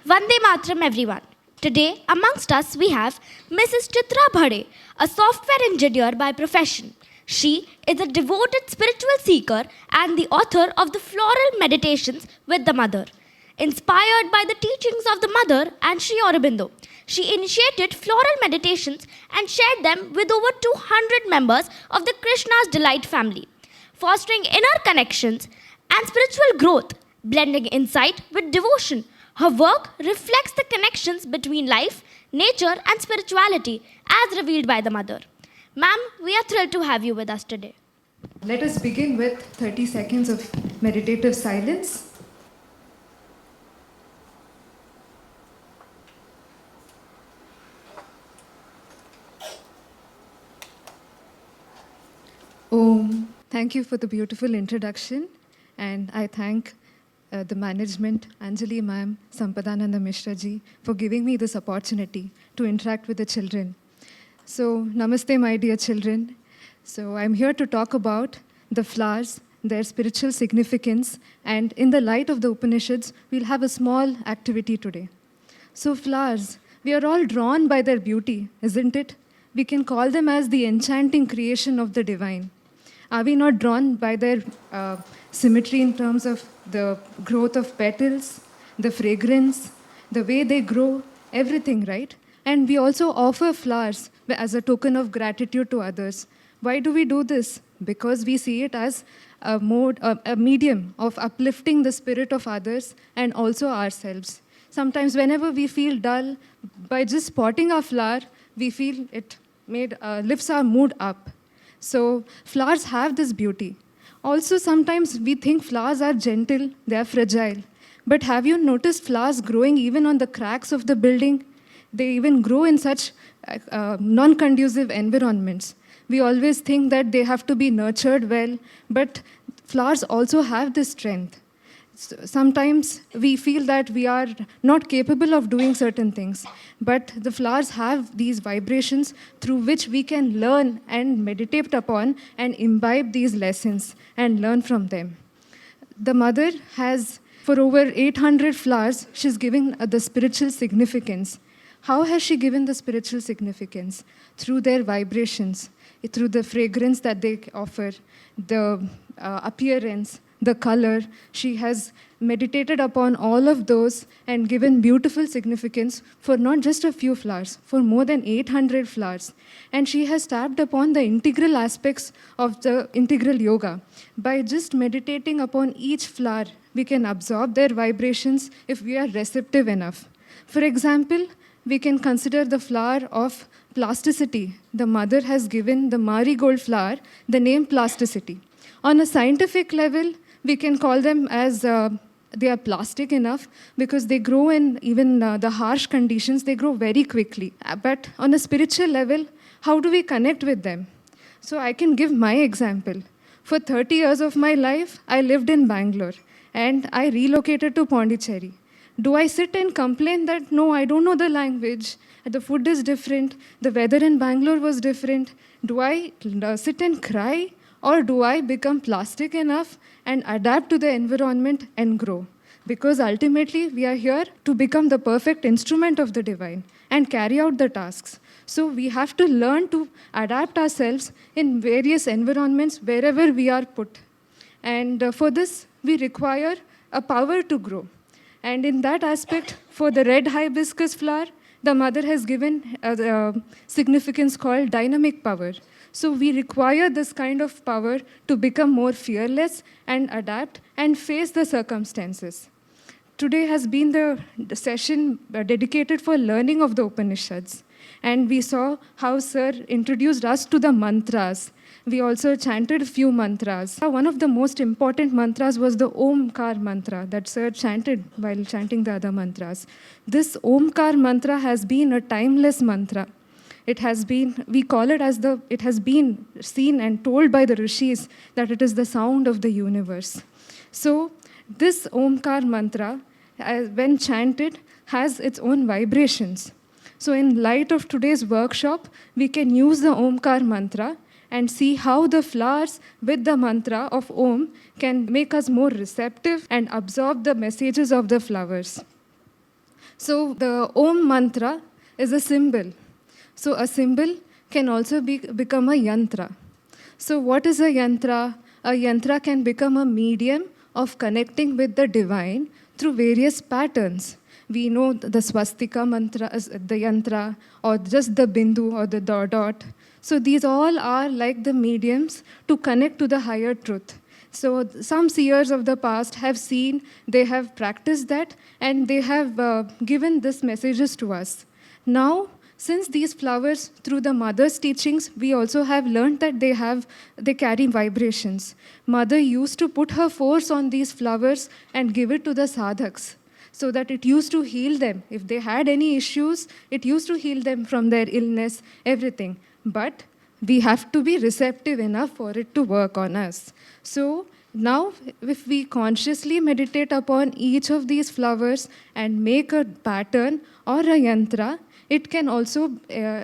Vande Matram, everyone. Today, amongst us, we have Mrs. Chitra Badhe, a software engineer by profession. She is a devoted spiritual seeker and the author of the Floral Meditations with the Mother. Inspired by the teachings of the Mother and Sri Aurobindo, she initiated floral meditations and shared them with over 200 members of the Krishna's Delight family, fostering inner connections and spiritual growth, blending insight with devotion. Her work reflects the connections between life, nature, and spirituality as revealed by the Mother. Ma'am, we are thrilled to have you with us today. Let us begin with 30 seconds of meditative silence. Om. Thank you for the beautiful introduction, and I thank the management, Anjali ma'am, Sampadananda Mishra ji, for giving me this opportunity to interact with the children. So, namaste, my dear children. So, I'm here to talk about the flowers, their spiritual significance, and in the light of the Upanishads, we'll have a small activity today. So, flowers, we are all drawn by their beauty, isn't it? We can call them as the enchanting creation of the divine. Are we not drawn by their symmetry in terms of the growth of petals, the fragrance, the way they grow, everything, right? And we also offer flowers as a token of gratitude to others. Why do we do this? Because we see it as a medium of uplifting the spirit of others and also ourselves. Sometimes whenever we feel dull, by just spotting a flower, we feel it lifts our mood up. So flowers have this beauty. Also, sometimes we think flowers are gentle, they are fragile. But have you noticed flowers growing even on the cracks of the building? They even grow in such non-conducive environments. We always think that they have to be nurtured well, but flowers also have this strength. Sometimes we feel that we are not capable of doing certain things, but the flowers have these vibrations through which we can learn and meditate upon and imbibe these lessons and learn from them. The Mother has, for over 800 flowers, she's given the spiritual significance. How has she given the spiritual significance? Through their vibrations, through the fragrance that they offer, the appearance, the color. She has meditated upon all of those and given beautiful significance for not just a few flowers, for more than 800 flowers. And she has tapped upon the integral aspects of the integral yoga. By just meditating upon each flower, we can absorb their vibrations if we are receptive enough. For example, we can consider the flower of plasticity. The Mother has given the marigold flower the name plasticity. On a scientific level, we can call them as they are plastic enough because they grow in even the harsh conditions, they grow very quickly. But on a spiritual level, how do we connect with them? So I can give my example. For 30 years of my life, I lived in Bangalore and I relocated to Puducherry. Do I sit and complain that, no, I don't know the language, the food is different, the weather in Bangalore was different? Do I sit and cry? Or do I become plastic enough and adapt to the environment and grow? Because ultimately, we are here to become the perfect instrument of the divine and carry out the tasks. So we have to learn to adapt ourselves in various environments wherever we are put. And for this, we require a power to grow. And in that aspect, for the red hibiscus flower, the Mother has given a significance called dynamic power. So we require this kind of power to become more fearless and adapt and face the circumstances. Today has been the session dedicated for learning of the Upanishads. And we saw how Sir introduced us to the mantras. We also chanted a few mantras. One of the most important mantras was the Omkar mantra that Sir chanted while chanting the other mantras. This Omkar mantra has been a timeless mantra. It has been, we call it as it has been seen and told by the rishis that it is the sound of the universe. So this Omkar mantra, when chanted, has its own vibrations. So in light of today's workshop, we can use the Omkar mantra and see how the flowers with the mantra of Om can make us more receptive and absorb the messages of the flowers. So the Om mantra is a symbol. So a symbol can also become a yantra. So what is a yantra? A yantra can become a medium of connecting with the divine through various patterns. We know the swastika mantra, the yantra, or just the bindu or the dot. So these all are like the mediums to connect to the higher truth. So some seers of the past have seen, they have practiced that, and they have given these messages to us. Now, since these flowers, through the mother's teachings, we also have learned that they carry vibrations. Mother used to put her force on these flowers and give it to the sadhaks, so that it used to heal them. If they had any issues, it used to heal them from their illness, everything. But we have to be receptive enough for it to work on us. So now, if we consciously meditate upon each of these flowers and make a pattern or a yantra, it can also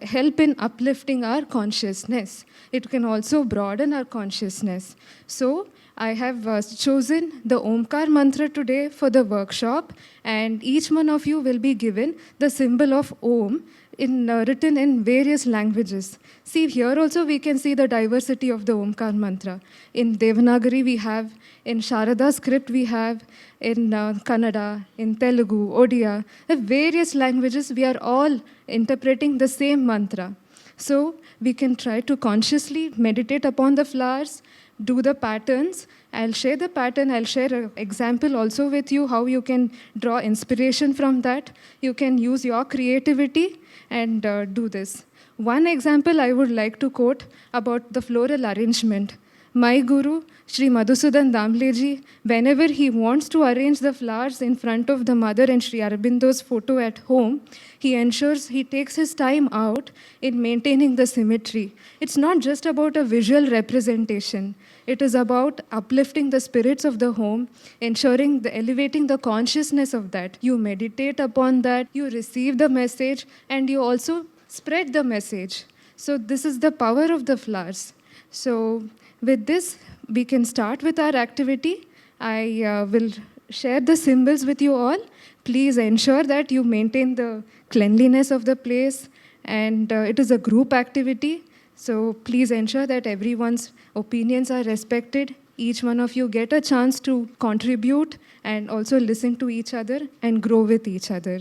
help in uplifting our consciousness. It can also broaden our consciousness. So I have chosen the Omkar mantra today for the workshop, and each one of you will be given the symbol of Om written in various languages. See, here also we can see the diversity of the Omkar mantra. In Devanagari we have, in Sharada script we have, in Kannada, in Telugu, Odia, various languages, we are all interpreting the same mantra. So we can try to consciously meditate upon the flowers, do the patterns. I'll share the pattern, I'll share an example also with you, how you can draw inspiration from that. You can use your creativity and do this. One example I would like to quote about the floral arrangement. My guru, Sri Madhusudan Damleji, whenever he wants to arrange the flowers in front of the mother and Sri Aurobindo's photo at home, he ensures he takes his time out in maintaining the symmetry. It's not just about a visual representation. It is about uplifting the spirits of the home, ensuring elevating the consciousness of that. You meditate upon that, you receive the message, and you also spread the message. So this is the power of the flowers. So with this, we can start with our activity. I will share the symbols with you all. Please ensure that you maintain the cleanliness of the place, and it is a group activity. So please ensure that everyone's opinions are respected. Each one of you get a chance to contribute and also listen to each other and grow with each other.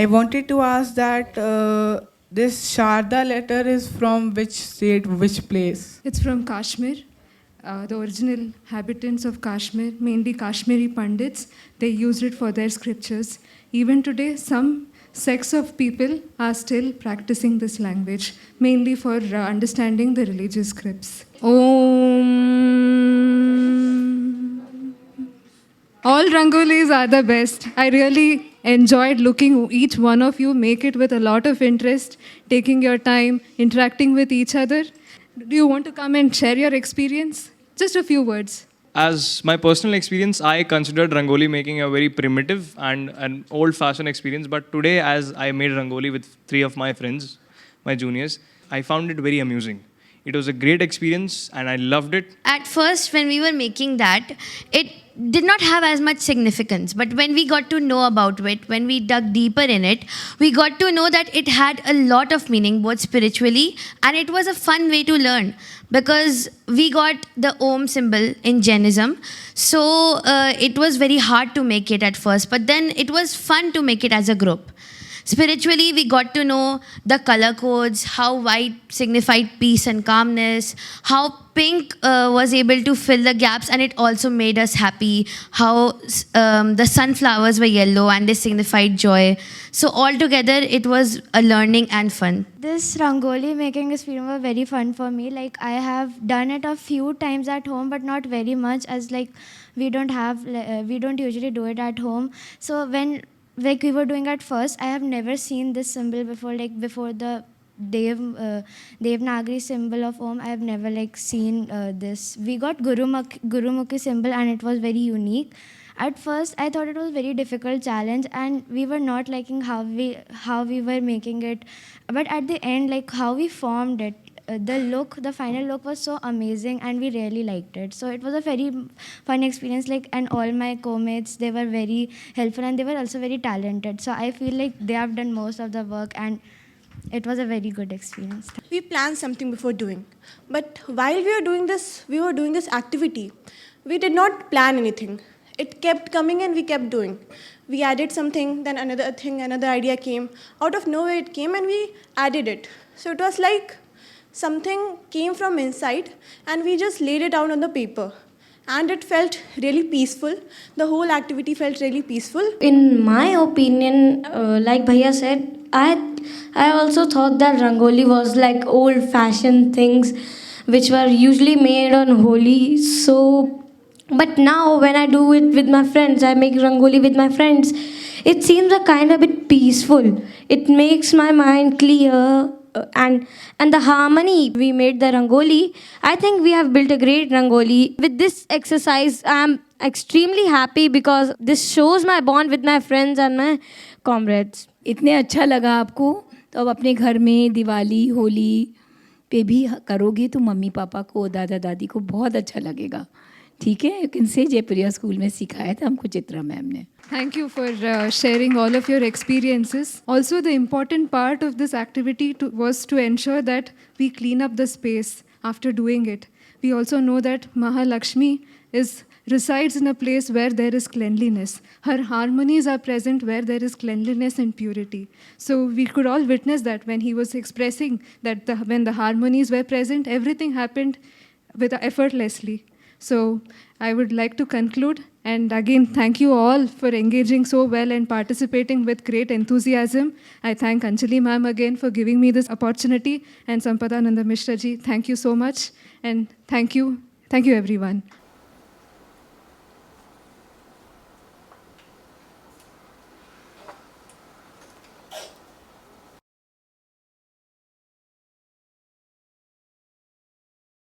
wanted to ask that this Sharda letter is from which state, which place? It's from Kashmir. The original inhabitants of Kashmir, mainly Kashmiri Pandits, they used it for their scriptures. Even today, some sects of people are still practicing this language, mainly for understanding the religious scripts. Om. All rangolis are the best. I really enjoyed looking each one of you make it with a lot of interest, taking your time, interacting with each other. Do you want to come and share your experience? Just a few words. As my personal experience, I considered Rangoli making a very primitive and an old-fashioned experience. But today, as I made Rangoli with 3 of my friends, my juniors, I found it very amusing. It was a great experience and I loved it. At first, when we were making that, it did not have as much significance. But when we got to know about it, when we dug deeper in it, we got to know that it had a lot of meaning, both spiritually, and it was a fun way to learn because we got the Om symbol in Jainism. So it was very hard to make it at first, but then it was fun to make it as a group. Spiritually, we got to know the color codes, how white signified peace and calmness, how pink was able to fill the gaps and it also made us happy, how the sunflowers were yellow and they signified joy. So altogether, it was a learning and fun. This Rangoli making experience was very fun for me. Like I have done it a few times at home, but not very much as like we don't usually do it at home. So when like we were doing at first, I have never seen this symbol before, like before the Devanagari symbol of Om. I have never like seen this. We got Gurumukhi symbol and it was very unique. At first, I thought it was a very difficult challenge and we were not liking how we were making it. But at the end, like how we formed it, the final look was so amazing and we really liked it. So it was a very fun experience, like, and all my co-mates, they were very helpful and they were also very talented. So I feel like they have done most of the work and it was a very good experience. We planned something before doing. But while we were doing this activity, we did not plan anything. It kept coming and we kept doing. We added something, then another thing, another idea came. Out of nowhere it came and we added it. So it was like something came from inside and we just laid it down on the paper. And it felt really peaceful. The whole activity felt really peaceful. In my opinion, like Bhaiya said, I also thought that Rangoli was like old-fashioned things which were usually made on Holi. So, but now when I do it with my friends, I make Rangoli with my friends, it seems a kind of bit peaceful. It makes my mind clear. And the harmony we made the Rangoli, I think we have built a great Rangoli. With this exercise, I am extremely happy because this shows my bond with my friends and my comrades. इतने अच्छा लगा आपको तो अब अपने घर में दिवाली होली पे भी करोगे तो मम्मी पापा को दादा दादी को बहुत अच्छा लगेगा. ठीक है, you can say Jaipuria school में सिखाया था हमको चित्रा मैम ने. Thank you for sharing all of your experiences. Also, the important part of this activity was to ensure that we clean up the space after doing it. We also know that Mahalakshmi resides in a place where there is cleanliness. Her harmonies are present where there is cleanliness and purity. So we could all witness that when he was expressing that when the harmonies were present, everything happened effortlessly. So I would like to conclude and again thank you all for engaging so well and participating with great enthusiasm. I thank Anjali ma'am again for giving me this opportunity and Sampadananda Mishra ji, thank you so much and thank you everyone.